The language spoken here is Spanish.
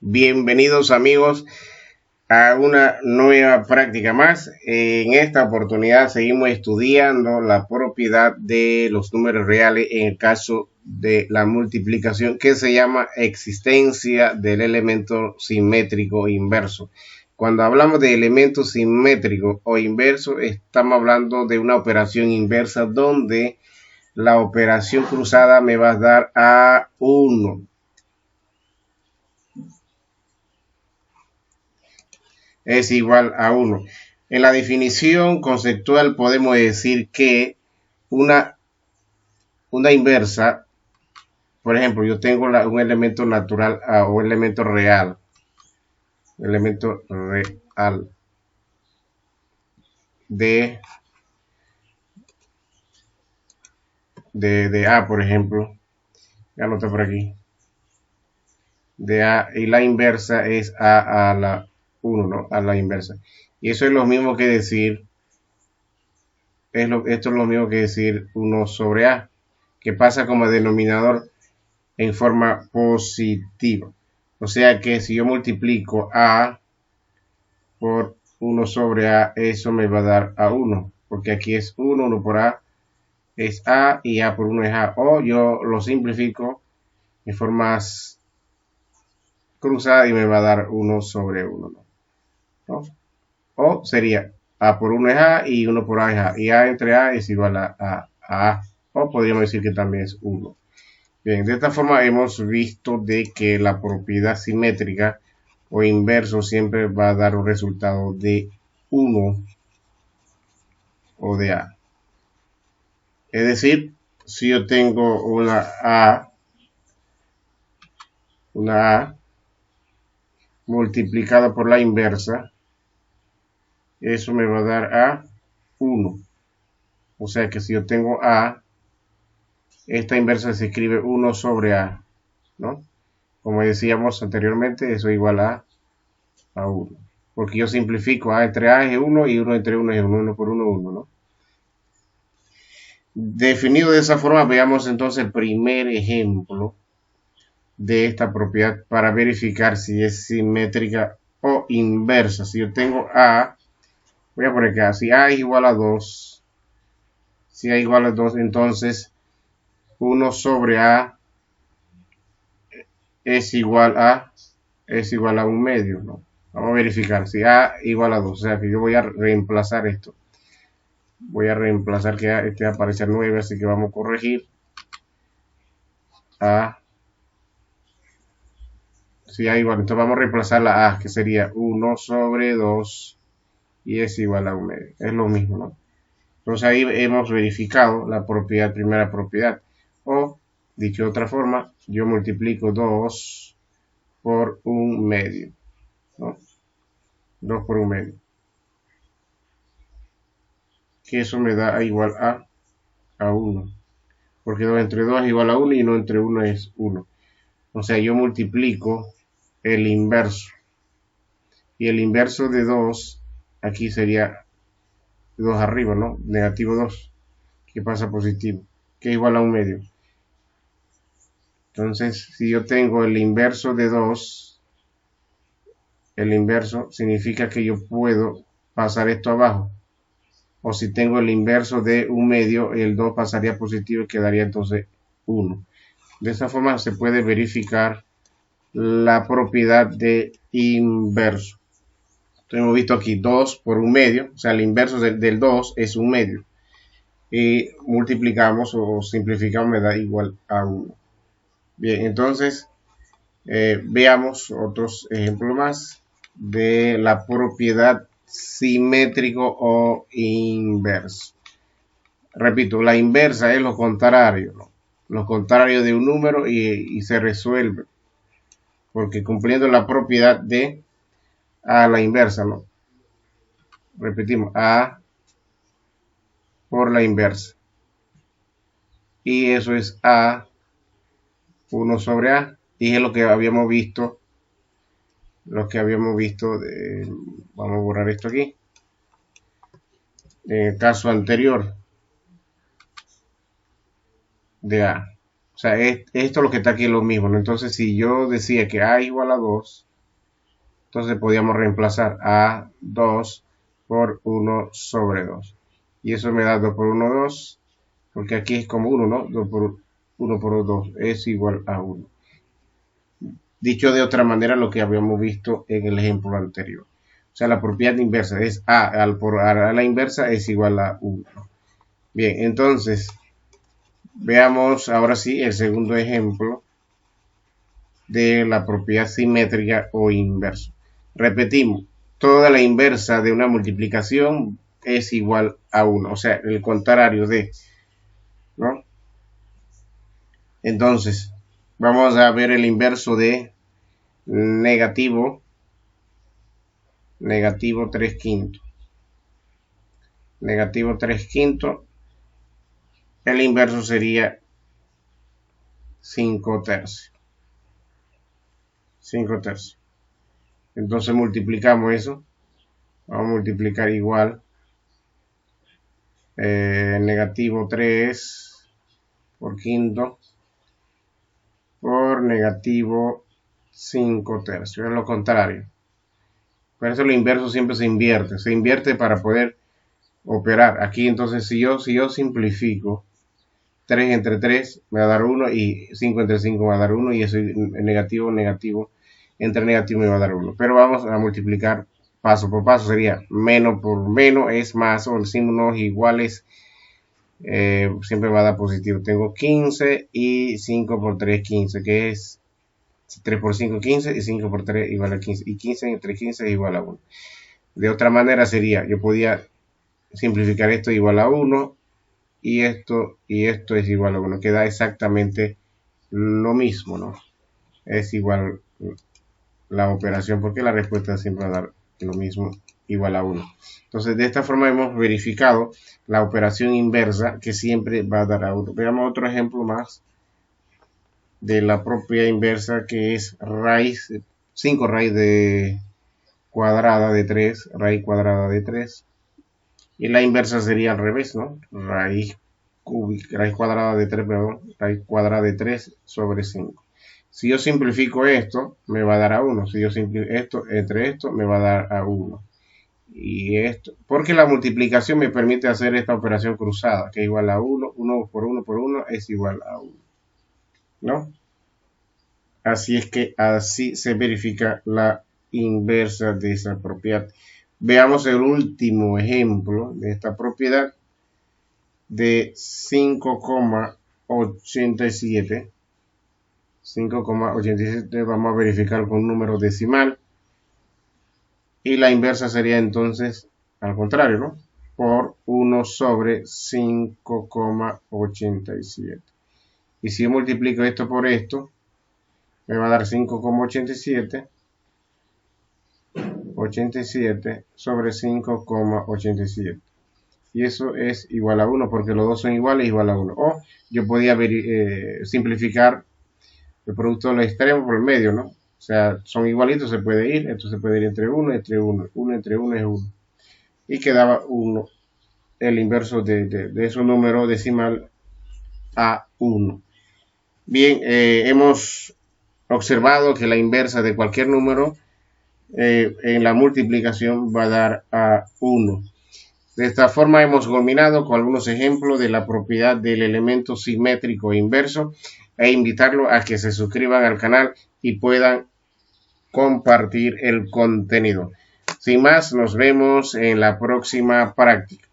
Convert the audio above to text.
Bienvenidos amigos a una nueva práctica más. En esta oportunidad seguimos estudiando la propiedad de los números reales en el caso de la multiplicación, que se llama existencia del elemento simétrico inverso. Cuando hablamos de elemento simétrico o inverso, estamos hablando de una operación inversa donde la operación cruzada me va a dar a 1. Es igual a 1. En la definición conceptual podemos decir que una inversa, por ejemplo, yo tengo un elemento natural o un elemento real de A, por ejemplo, ya lo está por aquí, de A, y la inversa es A a la 1, ¿no? A la inversa. Y eso es lo mismo que decir, esto es lo mismo que decir 1 sobre A, que pasa como denominador en forma positiva. O sea que si yo multiplico A por 1 sobre A, eso me va a dar a 1, porque aquí es 1, 1 por A es A y A por 1 es A. O yo lo simplifico en formas cruzadas y me va a dar 1 sobre 1, ¿no? O sería A por 1 es A y 1 por A es A. Y A entre A es igual a A. O podríamos decir que también es 1. Bien, de esta forma hemos visto de que la propiedad simétrica o inverso siempre va a dar un resultado de 1 o de A. Es decir, si yo tengo una A multiplicada por la inversa, eso me va a dar a 1. O sea que si yo tengo A, esta inversa se escribe 1 sobre A, ¿no? Como decíamos anteriormente, eso es igual a 1. Porque yo simplifico A entre A es 1 y 1 entre 1 es 1, 1 por 1, 1, ¿no? Definido de esa forma, veamos entonces el primer ejemplo de esta propiedad para verificar si es simétrica o inversa. Si yo tengo A, voy a poner acá, si A es igual a 2, si A es igual a 2, entonces 1 sobre A es igual a 1 medio, ¿no? Vamos a verificar si A igual a 2, o sea que yo voy a reemplazar esto. Voy a reemplazar que este va a aparecer 9, así que vamos a corregir A. Si A igual, entonces vamos a reemplazar la A, que sería 1 sobre 2 y es igual a 1 medio. Es lo mismo, ¿no? Entonces ahí hemos verificado la propiedad, primera propiedad. O, dicho de otra forma, yo multiplico 2 por 1 medio, ¿no? 2 por 1 medio. Que eso me da igual a 1. Porque 2 entre 2 es igual a 1 y 1 entre 1 es 1. O sea, yo multiplico el inverso. Y el inverso de 2, aquí sería 2 arriba, ¿no? Negativo 2, que pasa a positivo, que es igual a 1 medio. Entonces, si yo tengo el inverso de 2, el inverso significa que yo puedo pasar esto abajo. O si tengo el inverso de 1 medio, el 2 pasaría positivo y quedaría entonces 1. De esta forma se puede verificar la propiedad de inverso. Entonces hemos visto aquí 2 por 1 medio, o sea, el inverso del 2 es 1 medio. Y multiplicamos o simplificamos, me da igual a 1. Bien, entonces veamos otros ejemplos más de la propiedad simétrico o inverso. Repito, la inversa es lo contrario, ¿no? Lo contrario de un número y se resuelve porque cumpliendo la propiedad de a la inversa, ¿no? Repetimos, a por la inversa. Y eso es a 1 sobre a. Y es lo que habíamos visto. Vamos a borrar esto aquí. En el caso anterior de a. O sea, esto lo que está aquí es lo mismo, ¿no? Entonces, si yo decía que a igual a 2, Entonces podíamos reemplazar a 2 por 1 sobre 2. Y eso me da 2 por 1, 2. Porque aquí es como 1, ¿no? 2 por 1 por 2 es igual a 1. Dicho de otra manera, lo que habíamos visto en el ejemplo anterior. O sea, la propiedad inversa es a la inversa es igual a 1. Bien, entonces, veamos ahora sí el segundo ejemplo de la propiedad simétrica o inverso. Repetimos, toda la inversa de una multiplicación es igual a 1, o sea, el contrario de, ¿no? Entonces, vamos a ver el inverso de negativo 3 quintos. Negativo 3 quintos, el inverso sería 5 tercios. 5 tercios. Entonces multiplicamos eso. Vamos a multiplicar igual. Negativo 3 por quinto por negativo 5 tercios. Es lo contrario. Por eso lo inverso siempre se invierte. Se invierte para poder operar. Aquí entonces si yo simplifico, 3 entre 3 me va a dar 1 y 5 entre 5 me va a dar 1 y eso es negativo, negativo, entre negativo me va a dar 1. Pero vamos a multiplicar paso por paso, sería menos por menos es más, o los signos iguales siempre va a dar positivo. Tengo 15 y 5 por 3, 15, que es 3 por 5, 15 y 5 por 3 igual a 15. Y 15 entre 15 es igual a 1. De otra manera sería, yo podía simplificar esto igual a 1 y esto es igual a 1. Queda exactamente lo mismo, ¿no? Es igual la operación porque la respuesta siempre va a dar lo mismo, igual a 1. Entonces de esta forma hemos verificado la operación inversa que siempre va a dar a 1. Veamos otro ejemplo más de la propia inversa, que es raíz 5 raíz de cuadrada de 3, raíz cuadrada de 3. Y la inversa sería al revés, ¿no? Raíz cuadrada de 3, perdón, raíz cuadrada de 3 sobre 5. Si yo simplifico esto, me va a dar a 1. Si yo simplifico esto entre esto, me va a dar a 1. Y esto, porque la multiplicación me permite hacer esta operación cruzada, que es igual a 1. 1 por 1 por 1 es igual a 1. ¿No? Así es que así se verifica la inversa de esa propiedad. Veamos el último ejemplo de esta propiedad de 5,87. 5,87 vamos a verificar con un número decimal. Y la inversa sería entonces al contrario, ¿no? Por 1 sobre 5,87. Y si yo multiplico esto por esto, me va a dar 5,87. 87 sobre 5,87. Y eso es igual a 1 porque los dos son iguales, igual a 1. O yo podía simplificar el producto de los extremos por el medio, ¿no? O sea, son igualitos, se puede ir, esto se puede ir entre 1, entre 1, 1 entre 1 es 1. Y quedaba 1, el inverso de ese número decimal a 1. Bien, hemos observado que la inversa de cualquier número en la multiplicación va a dar a 1. De esta forma hemos culminado con algunos ejemplos de la propiedad del elemento simétrico inverso e invitarlos a que se suscriban al canal y puedan compartir el contenido. Sin más, nos vemos en la próxima práctica.